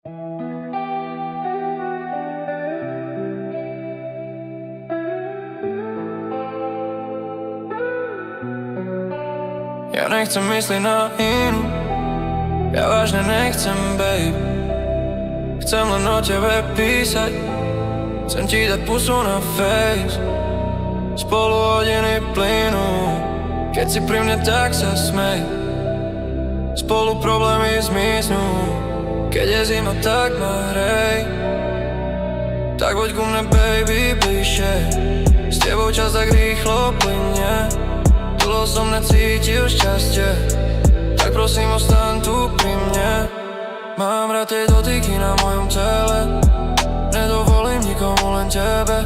Ja nechcem mysliť na inú, ja vážne nechcem, babe. Chcem len o tebe písať, chcem ti dať pusu na face. Spolu hodiny plynú, keď si pri mne, tak sa smej. Spolu problémy zmiznú, keď je zima, tak ma hrej. Tak poď ku mne, baby, bližšie, s tebou čas tak rýchlo plynie. Dlho som necítil šťastie, tak prosím ostaň tu pri mne. Mám rád tie dotyky na mojom tele, nedovolím nikomu, len tebe.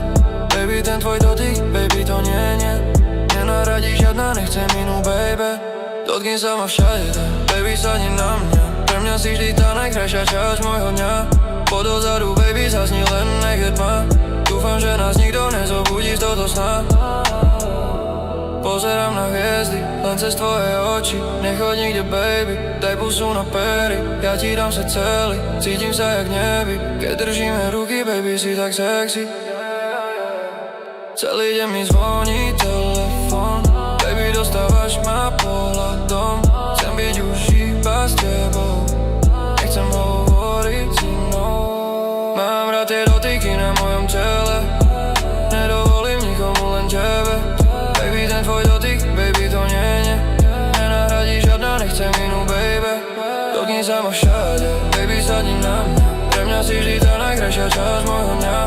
Baby, ten tvoj dotyk, baby, to nie nenahradí žiadna, nechcem inú, baby. Dotkni sa ma všade, baby, sadni na mňa. Pre mňa si vždy tá najkrajšia časť môjho dňa. Podozadu, baby, zasni, len nech je tma. Dúfam, že nás nikto nezobudí z tohto sna. Pozerám na hviezdy, len cez tvoje oči. Nechoď nikde, baby, daj pusu na pery. Ja ti dám sa celý, cítim sa jak nebi. Keď držíme ruky, baby, si tak sexy. Celý deň mi zvoní telefón, baby, dostávaš ma pohľadom. Chcem byť už iba s tebou, nechcem hovoriť s inou. Mám rád tie dotyky na mojom tele, nedovolím nikomu, len tebe. Baby, ten tvoj dotyk, baby, to nie nenahradí žiadna, nechcem inú, baby. Dotkni sa ma všade, baby, sadni na mňa. Pre mňa si vždy tá najkrajšia časť môjho dňa.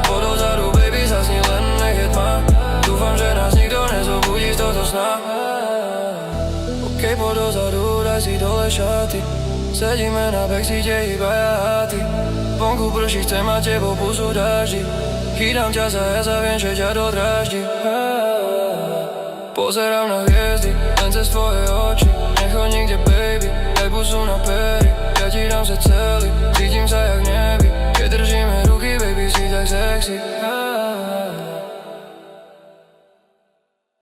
Podozadu, baby, zasni, len nech je tma. Dúfam, že nás nikto nezobudí z tohto sna. OK, podozadu, daj si dole šaty. Sedíme na backstage, iba ja a ty. Vonku prší, chcem mať tebou pusu dáždi. Chytám ťa za jas a viem, že ťa dodráždi. Pozerám na hviezdy, len cez tvoje oči.